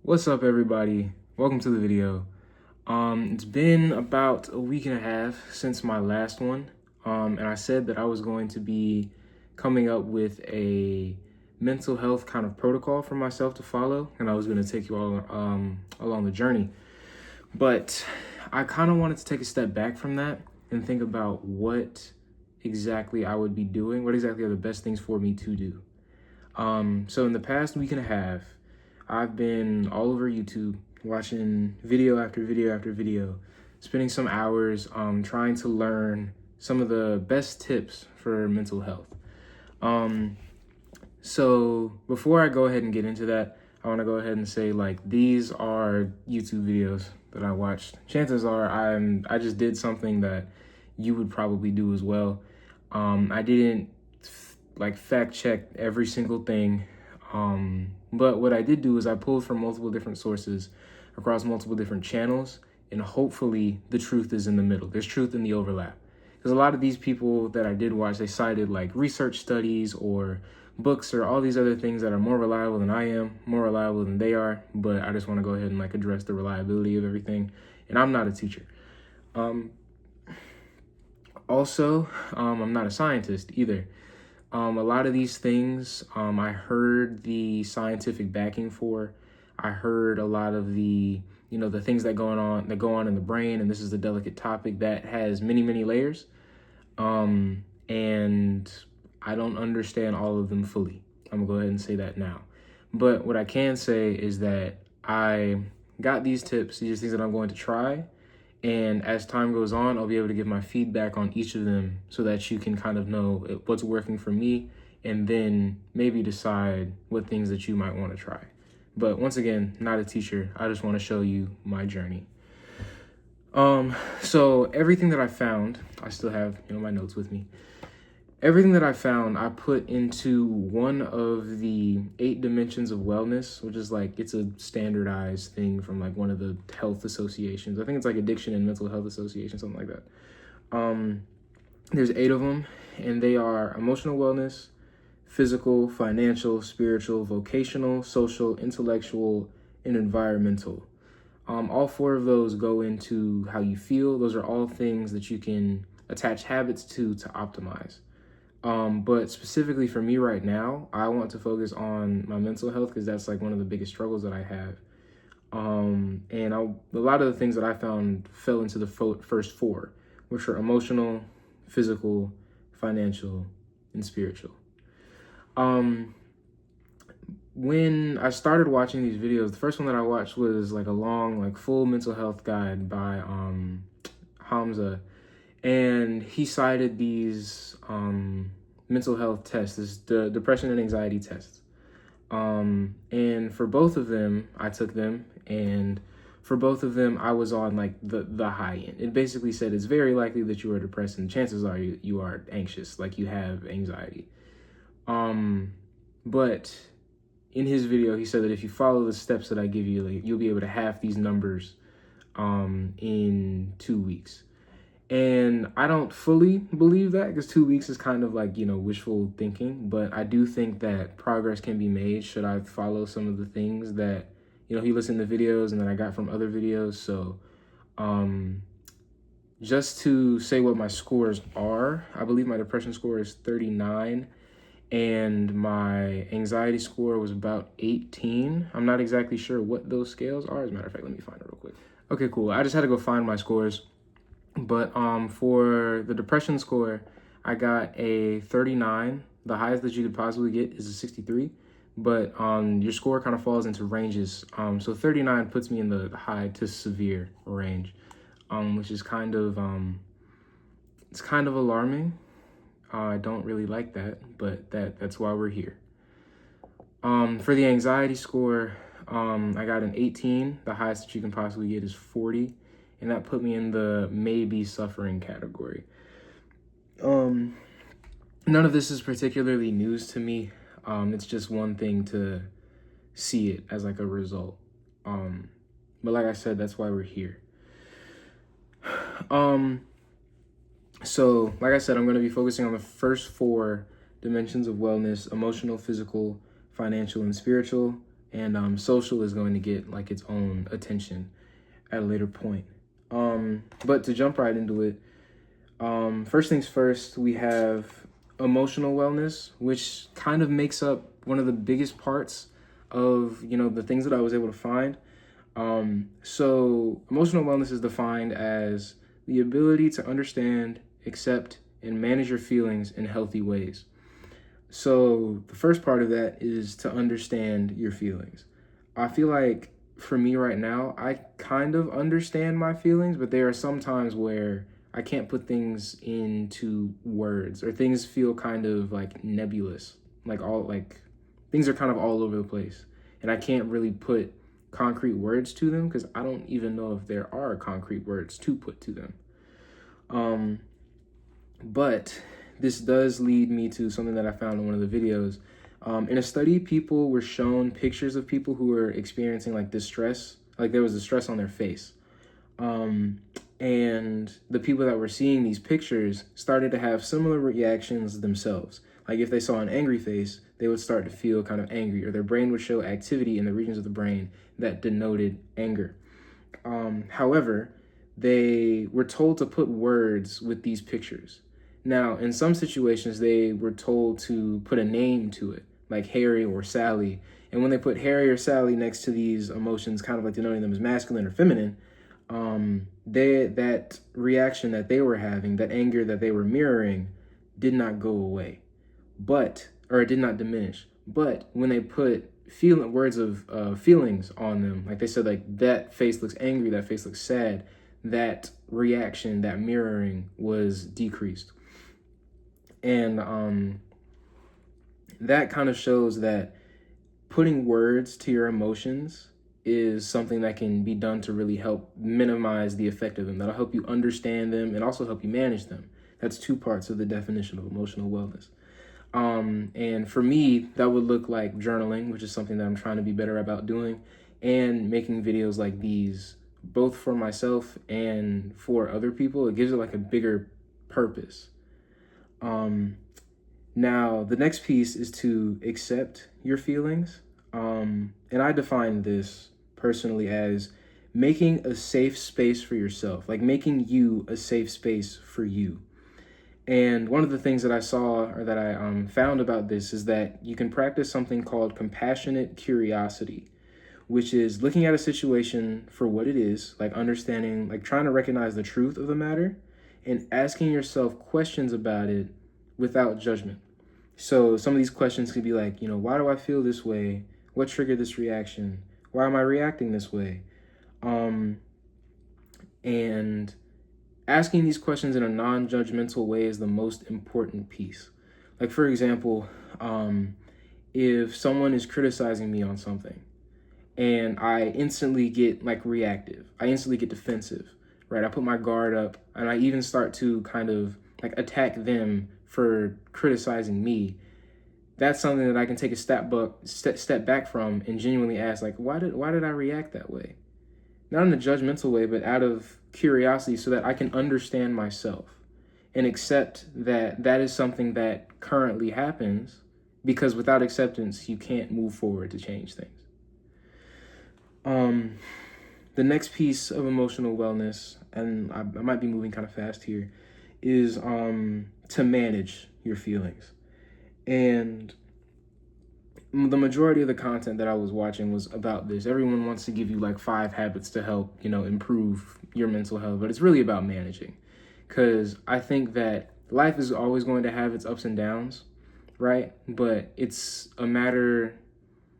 What's up, everybody? Welcome to the video. It's been about a week and a half since my last one, and I said that I was going to be coming up with a mental health kind of protocol for myself to follow, and I was going to take you all along the journey. But I kind of wanted to take a step back from that and think about what exactly I would be doing, what exactly are the best things for me to do. So in the past week and a half, I've been all over YouTube watching video after video after video, spending some hours trying to learn some of the best tips for mental health. So before I go ahead and get into that, I want to go ahead and say, these are YouTube videos that I watched. Chances are I just did something that you would probably do as well. I didn't fact check every single thing. But what I did do is I pulled from multiple different sources across multiple different channels, and hopefully the truth is in the middle. There's truth in the overlap. Because a lot of these people that I did watch, they cited research studies or books or all these other things that are more reliable than I am, more reliable than they are. But I just want to go ahead and address the reliability of everything. And I'm not a teacher. Also, I'm not a scientist either. A lot of these things, I heard the scientific backing for. I heard a lot of the things that go on in the brain, and this is a delicate topic that has many, many layers. And I don't understand all of them fully. I'm gonna go ahead and say that now. But what I can say is that I got these tips, these things that I'm going to try. And as time goes on, I'll be able to give my feedback on each of them so that you can kind of know what's working for me and then maybe decide what things that you might want to try. But once again, not a teacher. I just want to show you my journey. So everything that I found, I still have, my notes with me. Everything that I found, I put into one of the 8 dimensions of wellness, which is it's a standardized thing from one of the health associations. I think it's Addiction and Mental Health Association, something like that. There's 8 of them, and they are emotional wellness, physical, financial, spiritual, vocational, social, intellectual, and environmental. All 4 of those go into how you feel. Those are all things that you can attach habits to optimize. But specifically for me right now, I want to focus on my mental health because that's one of the biggest struggles that I have. A lot of the things that I found fell into the first 4, which are emotional, physical, financial, and spiritual. When I started watching these videos, the first one that I watched was a long, full mental health guide by Hamza. And he cited these mental health tests, the depression and anxiety tests. And for both of them, I took them. And for both of them, I was on the high end. It basically said it's very likely that you are depressed and chances are you are anxious, you have anxiety. But in his video, he said that if you follow the steps that I give you, you'll be able to halve these numbers in 2 weeks. And I don't fully believe that because 2 weeks is kind of wishful thinking. But I do think that progress can be made should I follow some of the things that, he listened to videos and that I got from other videos. So just to say what my scores are, I believe my depression score is 39 and my anxiety score was about 18. I'm not exactly sure what those scales are. As a matter of fact, let me find it real quick. Okay, cool. I just had to go find my scores. But for the depression score, I got a 39. The highest that you could possibly get is a 63. But your score kind of falls into ranges. So 39 puts me in the high to severe range, which is kind of it's kind of alarming. I don't really like that, but that's why we're here. For the anxiety score, I got an 18. The highest that you can possibly get is 40. And that put me in the maybe suffering category. None of this is particularly news to me. It's just one thing to see it as a result. But like I said, that's why we're here. So like I said, I'm going to be focusing on the first 4 dimensions of wellness: emotional, physical, financial, and spiritual. and social is going to get like its own attention at a later point. But to jump right into it, first things first, we have emotional wellness, which kind of makes up one of the biggest parts of, the things that I was able to find. So emotional wellness is defined as the ability to understand, accept, and manage your feelings in healthy ways. So the first part of that is to understand your feelings. I feel like for me right now, I kind of understand my feelings, but there are some times where I can't put things into words, or things feel kind of like nebulous, like things are kind of all over the place, and I can't really put concrete words to them because I don't even know if there are concrete words to put to them. But this does lead me to something that I found in one of the videos. In a study, people were shown pictures of people who were experiencing like distress, like there was distress on their face. And the people that were seeing these pictures started to have similar reactions themselves. Like if they saw an angry face, they would start to feel kind of angry, or their brain would show activity in the regions of the brain that denoted anger. However, they were told to put words with these pictures. Now, in some situations, they were told to put a name to it, like Harry or Sally. And when they put Harry or Sally next to these emotions, kind of like denoting them as masculine or feminine, that reaction that they were having, that anger that they were mirroring, did not go away, or it did not diminish. But when they put words of feelings on them, like they said, like that face looks angry, that face looks sad, that reaction, that mirroring was decreased. And that kind of shows that putting words to your emotions is something that can be done to really help minimize the effect of them. That'll help you understand them and also help you manage them. That's two parts of the definition of emotional wellness. And for me, that would look like journaling, which is something that I'm trying to be better about doing, and making videos like these, both for myself and for other people. It gives it like a bigger purpose. Now, the next piece is to accept your feelings. And I define this personally as making a safe space for yourself, like making you a safe space for you. And one of the things that I saw, or that I found about this, is that you can practice something called compassionate curiosity, which is looking at a situation for what it is, like understanding, like trying to recognize the truth of the matter and asking yourself questions about it without judgment. So some of these questions could be like, why do I feel this way? What triggered this reaction? Why am I reacting this way? And asking these questions in a non-judgmental way is the most important piece. Like, for example, if someone is criticizing me on something and I instantly get reactive, I instantly get defensive, right? I put my guard up and I even start to kind of attack them for criticizing me. That's something that I can take a step back from and genuinely ask, why did I react that way? Not in a judgmental way, but out of curiosity, so that I can understand myself and accept that that is something that currently happens, because without acceptance, you can't move forward to change things. The next piece of emotional wellness, and I might be moving kind of fast here, is to manage your feelings. And the majority of the content that I was watching was about this. Everyone wants to give you 5 habits to help, improve your mental health, but it's really about managing. Because I think that life is always going to have its ups and downs, right? But it's a matter,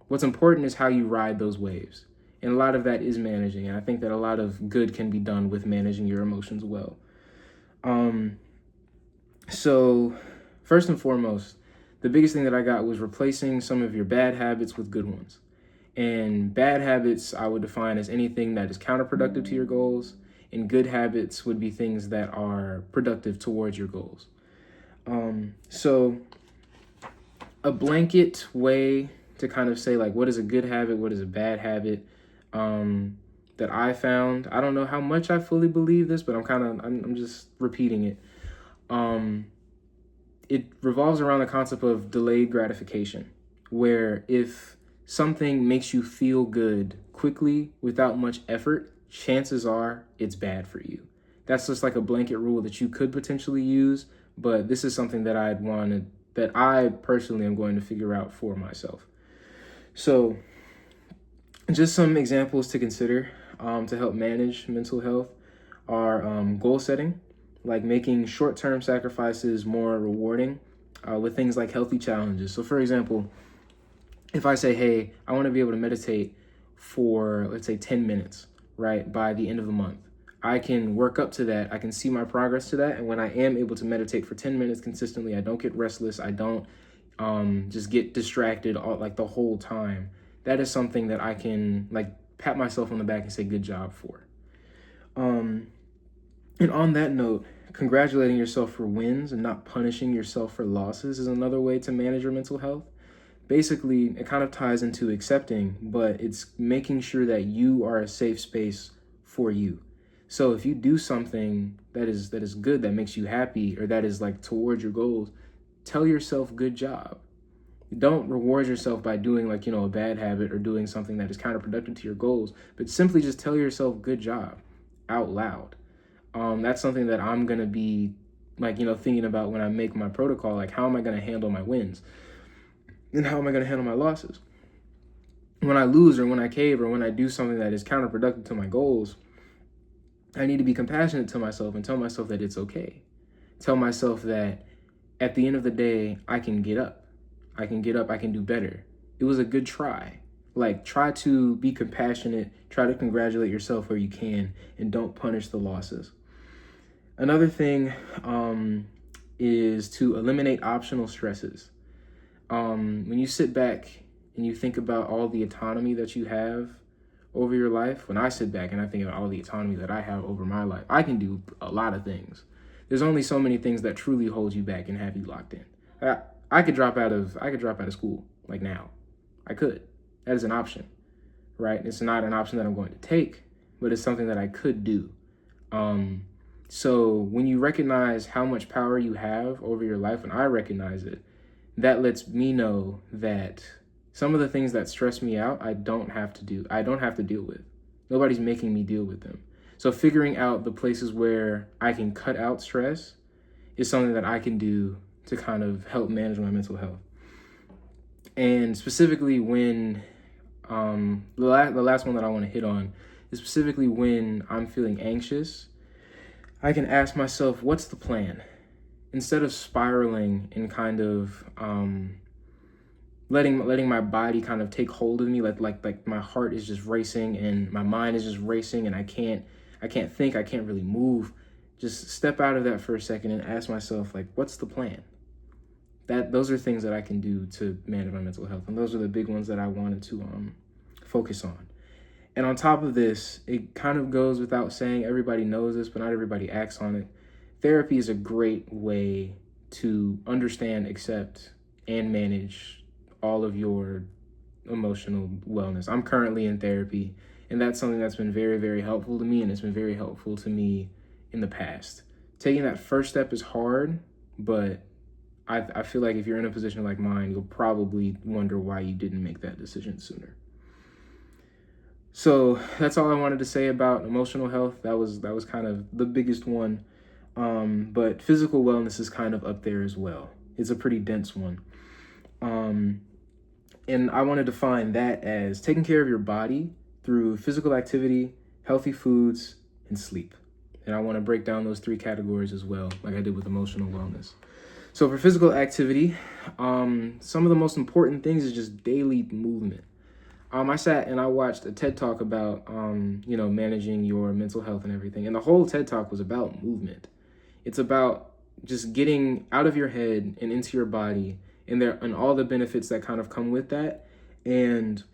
what's important is how you ride those waves. And a lot of that is managing. And I think that a lot of good can be done with managing your emotions well. So first and foremost, the biggest thing that I got was replacing some of your bad habits with good ones. And bad habits I would define as anything that is counterproductive to your goals, and good habits would be things that are productive towards your goals. So a blanket way to kind of say what is a good habit, what is a bad habit, that I found, I don't know how much I fully believe this, but I'm just repeating it. It revolves around the concept of delayed gratification, where if something makes you feel good quickly without much effort, chances are it's bad for you. That's just like a blanket rule that you could potentially use, but this is something that that I personally am going to figure out for myself. So just some examples to consider to help manage mental health are goal setting, like making short-term sacrifices more rewarding with things like healthy challenges. So for example, if I say, hey, I want to be able to meditate for, let's say, 10 minutes, right, by the end of the month, I can work up to that. I can see my progress to that. And when I am able to meditate for 10 minutes consistently, I don't get restless. I don't just get distracted like the whole time. That is something that I can like pat myself on the back and say good job for. And on that note, congratulating yourself for wins and not punishing yourself for losses is another way to manage your mental health. Basically, it kind of ties into accepting, but it's making sure that you are a safe space for you. So if you do something that is good, that makes you happy, or that is like towards your goals, tell yourself good job. Don't reward yourself by doing like, a bad habit or doing something that is counterproductive to your goals, but simply just tell yourself good job out loud. That's something that I'm going to be like, thinking about when I make my protocol, like how am I going to handle my wins? And how am I going to handle my losses? When I lose or when I cave or when I do something that is counterproductive to my goals, I need to be compassionate to myself and tell myself that it's okay. Tell myself that at the end of the day, I can get up. I can do better. It was a good try. Like, try to be compassionate, try to congratulate yourself where you can, and don't punish the losses. Another thing is to eliminate optional stresses. When you sit back and you think about all the autonomy that you have over your life, when I sit back and I think about all the autonomy that I have over my life, I can do a lot of things. There's only so many things that truly hold you back and have you locked in. I could drop out of school like now. I could. That is an option, right? It's not an option that I'm going to take, but it's something that I could do. So when you recognize how much power you have over your life, and I recognize it, that lets me know that some of the things that stress me out, I don't have to deal with. Nobody's making me deal with them. So figuring out the places where I can cut out stress is something that I can do to kind of help manage my mental health. And specifically when, the last one that I want to hit on is specifically when I'm feeling anxious, I can ask myself, what's the plan? Instead of spiraling and kind of letting my body kind of take hold of me, like my heart is just racing and my mind is just racing and I can't think, I can't really move. Just step out of that for a second and ask myself, like, what's the plan? Those are things that I can do to manage my mental health, and those are the big ones that I wanted to focus on. And on top of this, it kind of goes without saying, everybody knows this, but not everybody acts on it. Therapy is a great way to understand, accept, and manage all of your emotional wellness. I'm currently in therapy, and that's something that's been very, very helpful to me, and it's been very helpful to me in the past. Taking that first step is hard, but I feel like if you're in a position like mine, you'll probably wonder why you didn't make that decision sooner. So that's all I wanted to say about emotional health. That was kind of the biggest one. But physical wellness is kind of up there as well. It's a pretty dense one. And I want to define that as taking care of your body through physical activity, healthy foods, and sleep. And I want to break down those three categories as well, like I did with emotional wellness. So for physical activity, some of the most important things is just daily movement. I sat and I watched a TED Talk about, managing your mental health and everything. And the whole TED Talk was about movement. It's about just getting out of your head and into your body and all the benefits that kind of come with that. And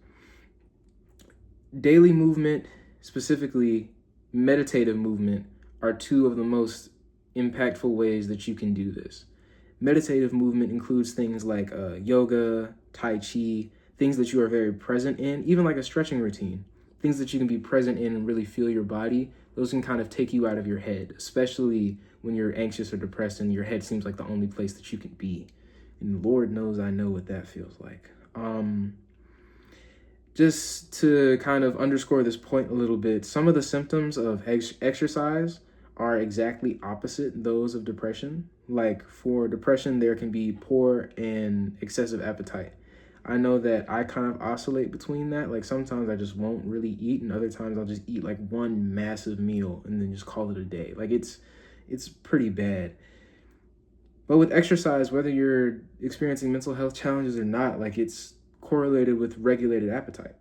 daily movement, specifically meditative movement, are two of the most impactful ways that you can do this. Meditative movement includes things like yoga, tai chi, things that you are very present in, even like a stretching routine, things that you can be present in and really feel your body. Those can kind of take you out of your head, especially when you're anxious or depressed and your head seems like the only place that you can be. And Lord knows I know what that feels like. Just to kind of underscore this point a little bit, some of the symptoms of exercise are exactly opposite those of depression. Like for depression, there can be poor and excessive appetite. I know that I kind of oscillate between that. Like sometimes I just won't really eat, and other times I'll just eat like one massive meal and then just call it a day. Like it's pretty bad. But with exercise, whether you're experiencing mental health challenges or not, like it's correlated with regulated appetite.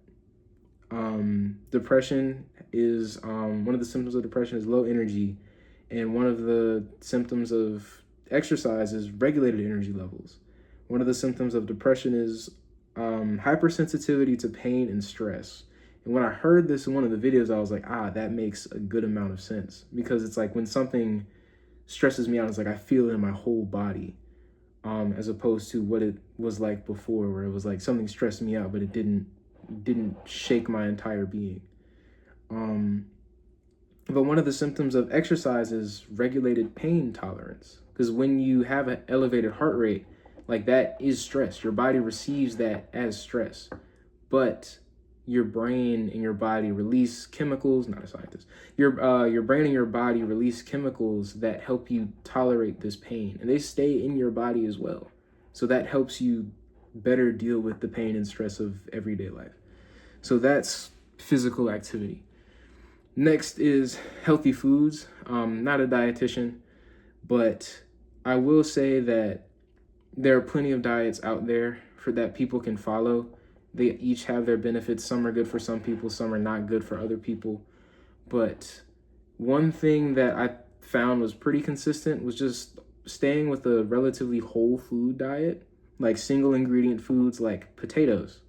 Depression is one of the symptoms of depression is low energy, and one of the symptoms of exercise is regulated energy levels. One of the symptoms of depression is hypersensitivity to pain and stress. And when I heard this in one of the videos, I was like, that makes a good amount of sense, because it's like when something stresses me out, it's like I feel it in my whole body, as opposed to what it was like before, where it was like something stressed me out, but it didn't shake my entire being. But one of the symptoms of exercise is regulated pain tolerance, because when you have an elevated heart rate, like that is stress. Your body receives that as stress, but your brain and your body release chemicals, not a scientist, your brain and your body release chemicals that help you tolerate this pain, and they stay in your body as well. So that helps you better deal with the pain and stress of everyday life. So that's physical activity. Next is healthy foods. Not a dietitian, but I will say that there are plenty of diets out there for that people can follow. They each have their benefits. Some are good for some people, some are not good for other people. But one thing that I found was pretty consistent was just staying with a relatively whole food diet, like single ingredient foods like potatoes.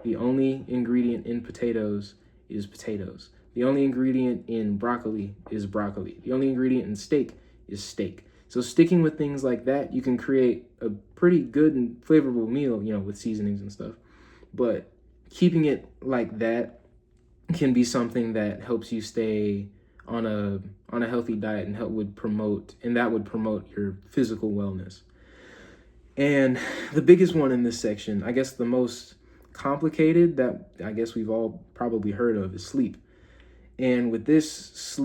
The only ingredient in potatoes is potatoes. The only ingredient in broccoli is broccoli. The only ingredient in steak is steak. So sticking with things like that, you can create a pretty good and flavorful meal, with seasonings and stuff. But keeping it like that can be something that helps you stay on a healthy diet and would promote your physical wellness. And the biggest one in this section, I guess the most complicated, that I guess we've all probably heard of, is sleep. And with this,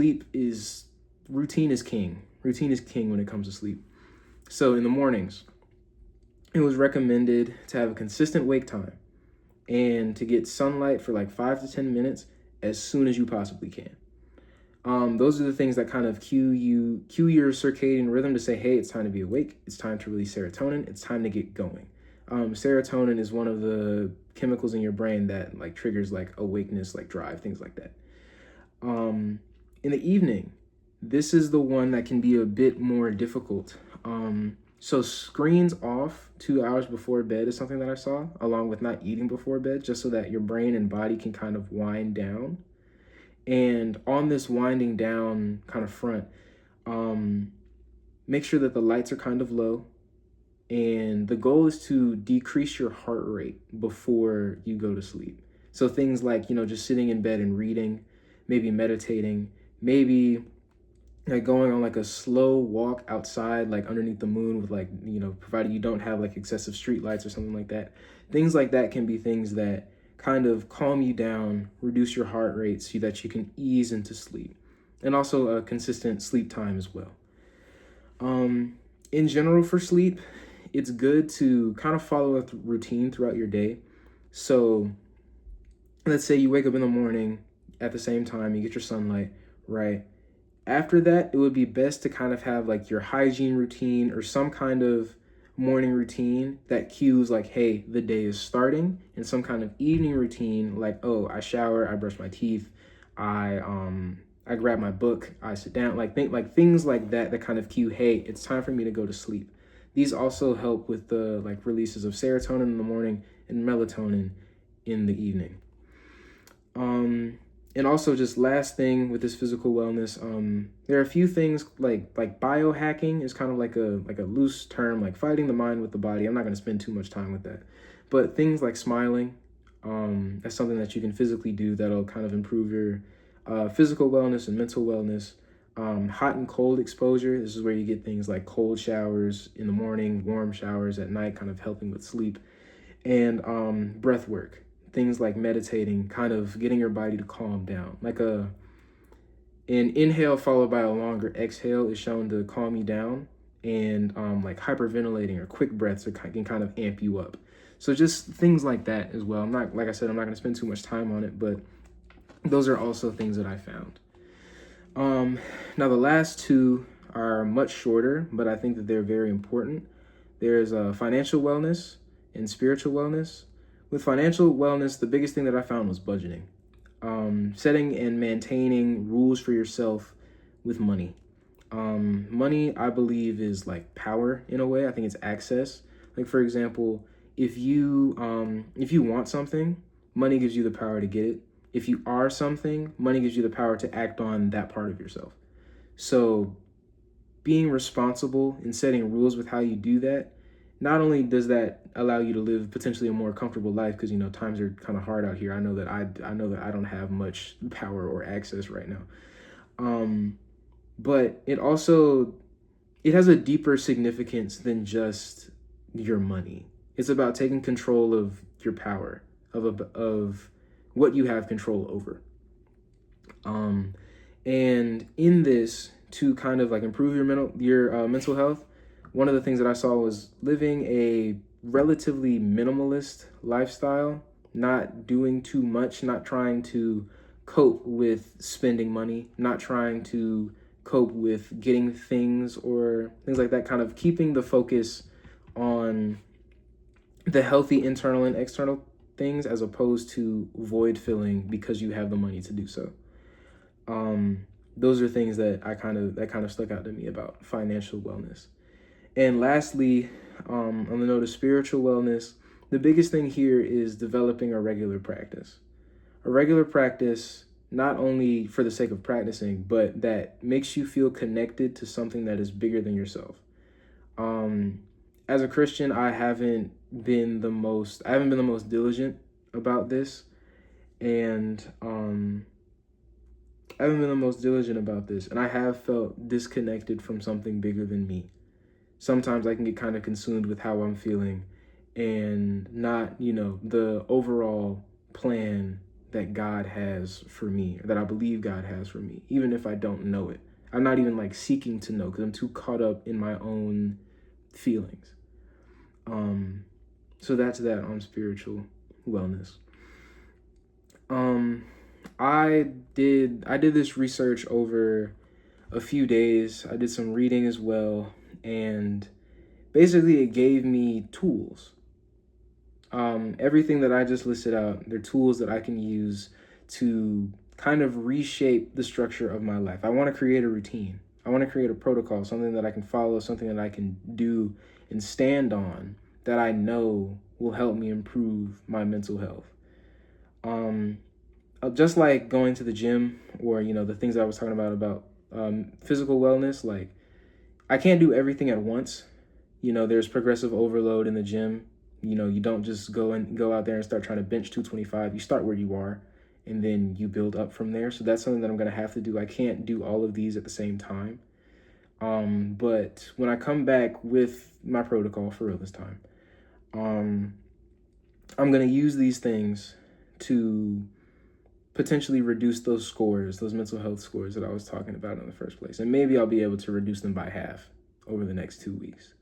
routine is king. Routine is king when it comes to sleep. So in the mornings, it was recommended to have a consistent wake time and to get sunlight for like 5 to 10 minutes as soon as you possibly can. Those are the things that kind of cue your circadian rhythm to say, hey, it's time to be awake. It's time to release serotonin. It's time to get going. Serotonin is one of the chemicals in your brain that like triggers like awakeness, like drive, things like that. In the evening, this is the one that can be a bit more difficult. So screens off 2 hours before bed is something that I saw, along with not eating before bed, just so that your brain and body can kind of wind down. And on this winding down kind of front, make sure that the lights are kind of low. And the goal is to decrease your heart rate before you go to sleep. So things like, just sitting in bed and reading, maybe meditating, maybe like going on like a slow walk outside, like underneath the moon with like, provided you don't have like excessive street lights or something like that. Things like that can be things that kind of calm you down, reduce your heart rate so that you can ease into sleep. And also a consistent sleep time as well. In general for sleep, it's good to kind of follow a routine throughout your day. So let's say you wake up in the morning at the same time, you get your sunlight, right? After that, it would be best to kind of have like your hygiene routine or some kind of morning routine that cues like, hey, the day is starting, and some kind of evening routine like, oh, I shower, I brush my teeth, I grab my book, I sit down, things like that kind of cue, hey, it's time for me to go to sleep. These also help with the like releases of serotonin in the morning and melatonin in the evening. And also, just last thing with this physical wellness, there are a few things like biohacking is kind of like a loose term, like fighting the mind with the body. I'm not going to spend too much time with that, but things like smiling, that's something that you can physically do that'll kind of improve your physical wellness and mental wellness. Hot and cold exposure. This is where you get things like cold showers in the morning, warm showers at night, kind of helping with sleep, and breath work. things like meditating, kind of getting your body to calm down. Like an inhale followed by a longer exhale is shown to calm you down, and like hyperventilating or quick breaths can kind of amp you up. So just things like that as well. Like I said, I'm not going to spend too much time on it, but those are also things that I found. Now the last two are much shorter, but I think that they're very important. There's financial wellness and spiritual wellness. With financial wellness, the biggest thing that I found was budgeting. Setting and maintaining rules for yourself with money. Money, I believe, is like power in a way. I think it's access. Like, for example, if you want something, money gives you the power to get it. If you are something, money gives you the power to act on that part of yourself. So being responsible and setting rules with how you do that, not only does that allow you to live potentially a more comfortable life, because, you know, times are kind of hard out here. I know that I don't have much power or access right now. But it has a deeper significance than just your money. It's about taking control of your power, of what you have control over. And in this, to kind of like improve your mental health, one of the things that I saw was living a relatively minimalist lifestyle, not doing too much, not trying to cope with spending money, not trying to cope with getting things or things like that, kind of keeping the focus on the healthy internal and external things as opposed to void filling because you have the money to do so. Those are things that that kind of stuck out to me about financial wellness. And lastly, on the note of spiritual wellness, the biggest thing here is developing a regular practice. A regular practice, not only for the sake of practicing, but that makes you feel connected to something that is bigger than yourself. As a Christian, I haven't been the most diligent about this, and I have felt disconnected from something bigger than me. Sometimes I can get kind of consumed with how I'm feeling and not, the overall plan that God has for me, or that I believe God has for me, even if I don't know it. I'm not even like seeking to know because I'm too caught up in my own feelings. So that's that on spiritual wellness. I did this research over a few days. I did some reading as well, and basically it gave me tools. Everything that I just listed out, they're tools that I can use to kind of reshape the structure of my life. I want to create a routine. I want to create a protocol, something that I can follow, something that I can do and stand on that I know will help me improve my mental health. Just like going to the gym, or, the things that I was talking about physical wellness, like I can't do everything at once. There's progressive overload in the gym. You don't just go out there and start trying to bench 225. You start where you are, and then you build up from there. So that's something that I'm going to have to do. I can't do all of these at the same time. But when I come back with my protocol for real this time, I'm going to use these things to potentially reduce those mental health scores that I was talking about in the first place. And maybe I'll be able to reduce them by half over the next 2 weeks.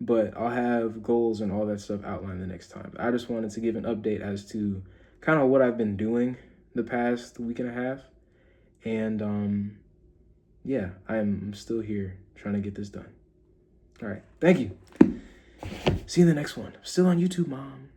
But I'll have goals and all that stuff outlined the next time. I just wanted to give an update as to kind of what I've been doing the past week and a half. And yeah, I'm still here trying to get this done. All right. Thank you. See you in the next one. Still on YouTube, Mom.